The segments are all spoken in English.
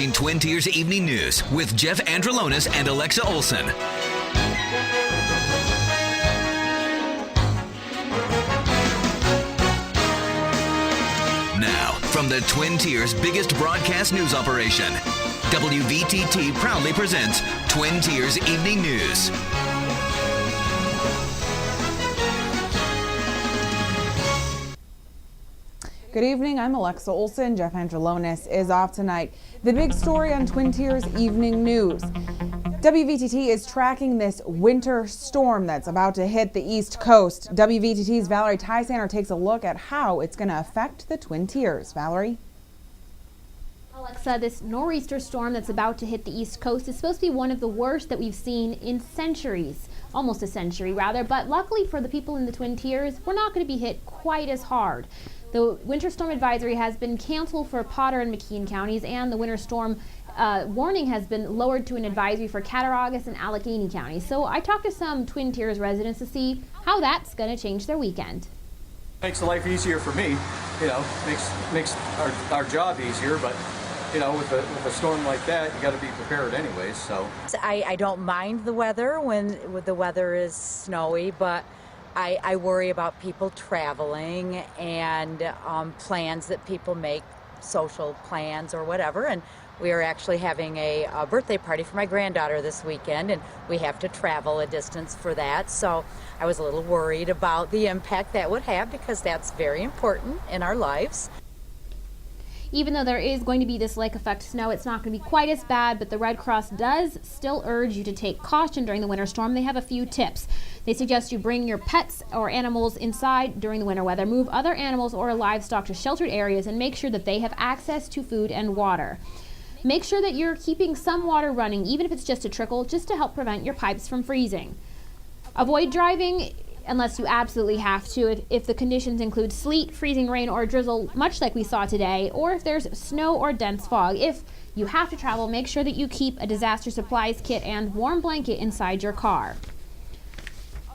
watching Twin Tiers Evening News with Jeff Androlonis and Alexa Olson. Now, from the Twin Tiers' biggest broadcast news operation, WVTT proudly presents Twin Tiers Evening News. Good evening, I'm Alexa Olson. Jeff Androlonis is off tonight. The big story on Twin Tiers Evening News. WVTT is tracking this winter storm that's about to hit the East Coast. WVTT's Valerie Tysander takes a look at how it's going to affect the Twin Tiers. Valerie? Alexa, this nor'easter storm that's about to hit the East Coast is supposed to be one of the worst that we've seen in centuries. Almost a century, rather. But luckily for the people in the Twin Tiers, we're not going to be hit quite as hard. The winter storm advisory has been canceled for Potter and McKean counties, and the winter storm warning has been lowered to an advisory for Cattaraugus and Allegheny counties. So I talked to some Twin Tiers residents to see how that's going to change their weekend. Makes life easier for me, makes our job easier, but with a storm like that, you got to be prepared anyways. So I don't mind the weather when the weather is snowy, but I worry about people traveling and plans that people make, social plans or whatever. And we are actually having a birthday party for my granddaughter this weekend, and we have to travel a distance for that. So I was a little worried about the impact that would have, because that's very important in our lives. Even though there is going to be this lake effect snow, it's not going to be quite as bad, but the Red Cross does still urge you to take caution during the winter storm. They have a few tips. They suggest you bring your pets or animals inside during the winter weather, move other animals or livestock to sheltered areas, and make sure that they have access to food and water. Make sure that you're keeping some water running, even if it's just a trickle, just to help prevent your pipes from freezing. Avoid driving unless you absolutely have to, if the conditions include sleet, freezing rain, or drizzle, much like we saw today, or if there's snow or dense fog. If you have to travel, make sure that you keep a disaster supplies kit and warm blanket inside your car.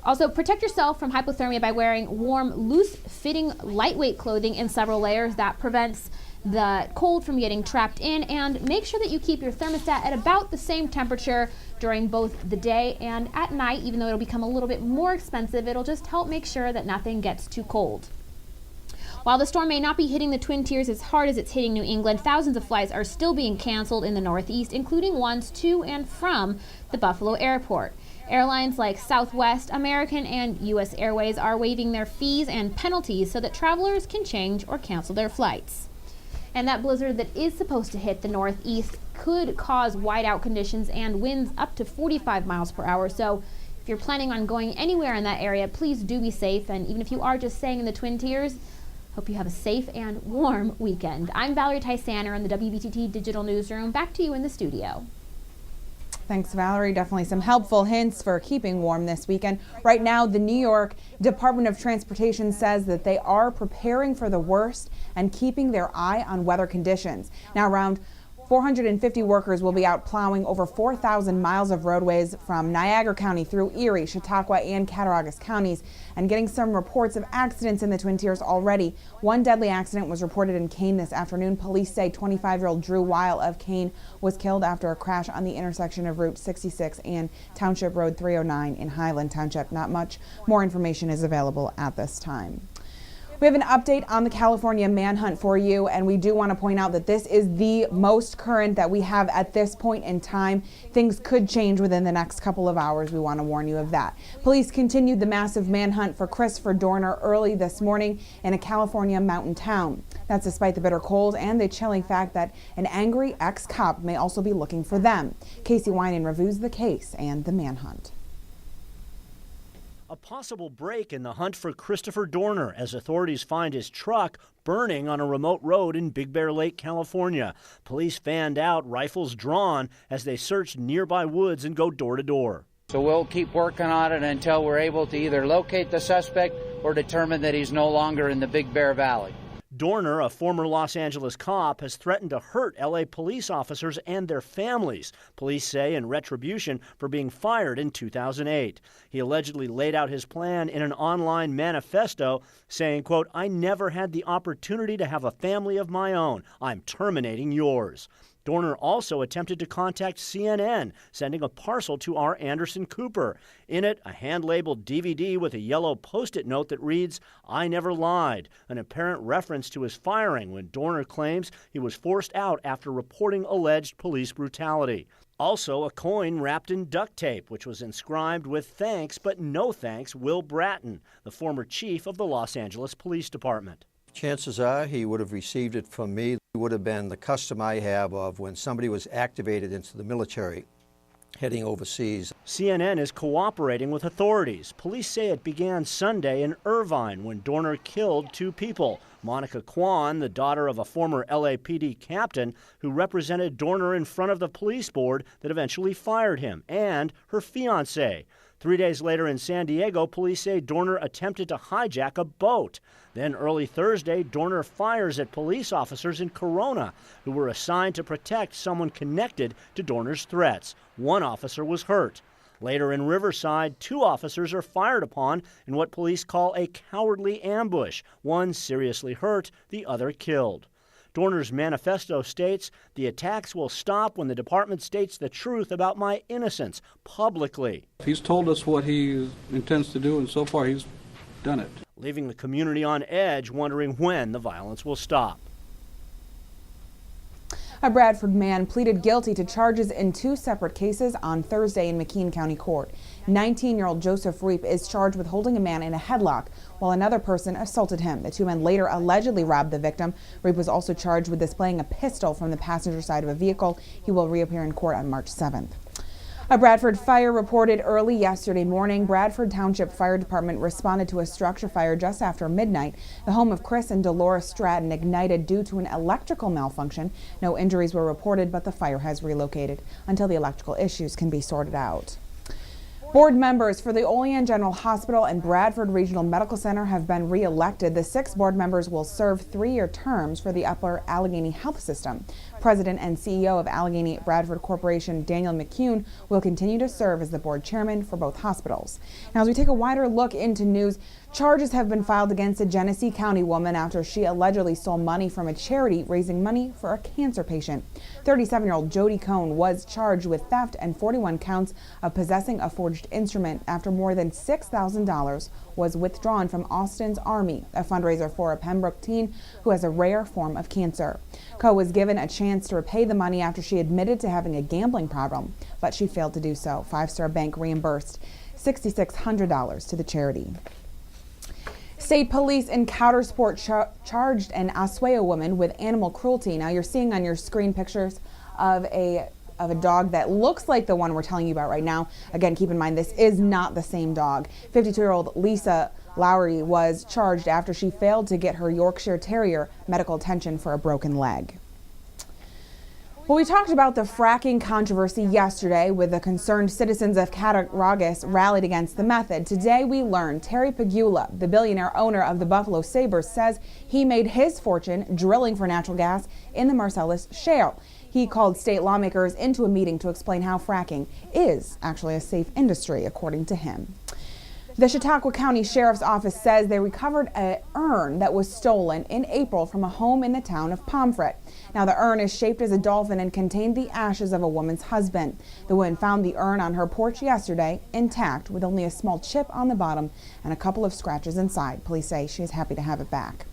Also, protect yourself from hypothermia by wearing warm, loose-fitting, lightweight clothing in several layers. That prevents the cold from getting trapped in, and make sure that you keep your thermostat at about the same temperature during both the day and at night. Even though it'll become a little bit more expensive, it'll just help make sure that nothing gets too cold. While the storm may not be hitting the Twin Tiers as hard as it's hitting New England, thousands of flights are still being canceled in the Northeast, including ones to and from the Buffalo airport. Airlines like Southwest, American, and U.S. Airways are waiving their fees and penalties so that travelers can change or cancel their flights. And that blizzard that is supposed to hit the Northeast could cause whiteout conditions and winds up to 45 miles per hour. So if you're planning on going anywhere in that area, please do be safe. And even if you are just staying in the Twin Tiers, hope you have a safe and warm weekend. I'm Valerie Tysander in the WVTT Digital Newsroom. Back to you in the studio. Thanks, Valerie. Definitely some helpful hints for keeping warm this weekend. Right now, the New York Department of Transportation says that they are preparing for the worst and keeping their eye on weather conditions. Now, around 450 workers will be out plowing over 4,000 miles of roadways from Niagara County through Erie, Chautauqua, and Cattaraugus counties, and getting some reports of accidents in the Twin Tiers already. One deadly accident was reported in Kane this afternoon. Police say 25-year-old Drew Weil of Kane was killed after a crash on the intersection of Route 66 and Township Road 309 in Highland Township. Not much more information is available at this time. We have an update on the California manhunt for you, and we do want to point out that this is the most current that we have at this point in time. Things could change within the next couple of hours. We want to warn you of that. Police continued the massive manhunt for Christopher Dorner early this morning in a California mountain town. That's despite the bitter cold and the chilling fact that an angry ex-cop may also be looking for them. Casey Winan reviews the case and the manhunt. A possible break in the hunt for Christopher Dorner as authorities find his truck burning on a remote road in Big Bear Lake, California. Police fanned out, rifles drawn, as they search nearby woods and go door to door. So we'll keep working on it until we're able to either locate the suspect or determine that he's no longer in the Big Bear Valley. Dorner, a former Los Angeles cop, has threatened to hurt L.A. police officers and their families, police say, in retribution for being fired in 2008. He allegedly laid out his plan in an online manifesto saying, quote, "I never had the opportunity to have a family of my own. I'm terminating yours." Dorner also attempted to contact CNN, sending a parcel to R. Anderson Cooper. In it, a hand-labeled DVD with a yellow Post-it note that reads, "I never lied," an apparent reference to his firing when Dorner claims he was forced out after reporting alleged police brutality. Also, a coin wrapped in duct tape, which was inscribed with "Thanks, but no thanks, Will Bratton," the former chief of the Los Angeles Police Department. Chances are he would have received it from me. It would have been the custom I have of when somebody was activated into the military heading overseas. CNN is cooperating with authorities. Police say it began Sunday in Irvine when Dorner killed 2 people. Monica Kwan, the daughter of a former LAPD captain who represented Dorner in front of the police board that eventually fired him, and her fiancé. 3 days later in San Diego, police say Dorner attempted to hijack a boat. Then early Thursday, Dorner fires at police officers in Corona who were assigned to protect someone connected to Dorner's threats. 1 officer was hurt. Later in Riverside, 2 officers are fired upon in what police call a cowardly ambush. 1 seriously hurt, the other killed. Dorner's manifesto states, "The attacks will stop when the department states the truth about my innocence publicly." He's told us what he intends to do, and so far he's done it. Leaving the community on edge, wondering when the violence will stop. A Bradford man pleaded guilty to charges in 2 separate cases on Thursday in McKean County Court. 19-year-old Joseph Reap is charged with holding a man in a headlock while another person assaulted him. The 2 men later allegedly robbed the victim. Reap was also charged with displaying a pistol from the passenger side of a vehicle. He will reappear in court on March 7th. A Bradford fire reported early yesterday morning. Bradford Township Fire Department responded to a structure fire just after midnight. The home of Chris and Dolores Stratton ignited due to an electrical malfunction. No injuries were reported, but the fire has relocated until the electrical issues can be sorted out. Board members for the Olean General Hospital and Bradford Regional Medical Center have been re-elected. The 6 board members will serve 3-year terms for the Upper Allegheny Health System. President and CEO of Allegheny Bradford Corporation, Daniel McCune, will continue to serve as the board chairman for both hospitals. Now, as we take a wider look into news, charges have been filed against a Genesee County woman after she allegedly stole money from a charity raising money for a cancer patient. 37-year-old Jody Cohn was charged with theft and 41 counts of possessing a forged instrument after more than $6,000 was withdrawn from Austin's Army, a fundraiser for a Pembroke teen who has a rare form of cancer. Coe was given a chance to repay the money after she admitted to having a gambling problem, but she failed to do so. Five Star Bank reimbursed $6,600 to the charity. State police in Coudersport charged an Oswego woman with animal cruelty. Now you're seeing on your screen pictures of a dog that looks like the one we're telling you about right now. Again, keep in mind this is not the same dog. 52-year-old Lisa Lowry was charged after she failed to get her Yorkshire Terrier medical attention for a broken leg. Well, we talked about the fracking controversy yesterday with the concerned citizens of Cattaraugus rallied against the method. Today we learned Terry Pagula, the billionaire owner of the Buffalo Sabres, says he made his fortune drilling for natural gas in the Marcellus Shale. He called state lawmakers into a meeting to explain how fracking is actually a safe industry, according to him. The Chautauqua County Sheriff's Office says they recovered an urn that was stolen in April from a home in the town of Pomfret. Now, the urn is shaped as a dolphin and contained the ashes of a woman's husband. The woman found the urn on her porch yesterday, intact, with only a small chip on the bottom and a couple of scratches inside. Police say she is happy to have it back.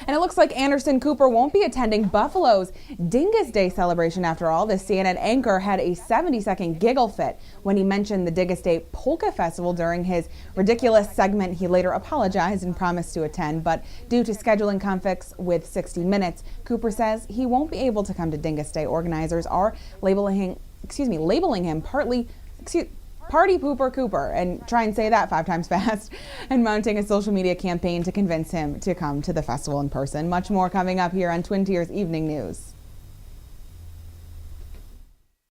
And it looks like Anderson Cooper won't be attending Buffalo's Dingus Day celebration after all. The CNN anchor had a 70-second giggle fit when he mentioned the Dingus Day Polka Festival during his ridiculous segment. He later apologized and promised to attend, but due to scheduling conflicts with 60 Minutes, Cooper says he won't be able to come to Dingus Day. Organizers are labeling him Party Pooper Cooper, and try and say that 5 times fast, and mounting a social media campaign to convince him to come to the festival in person. Much more coming up here on Twin Tiers Evening News.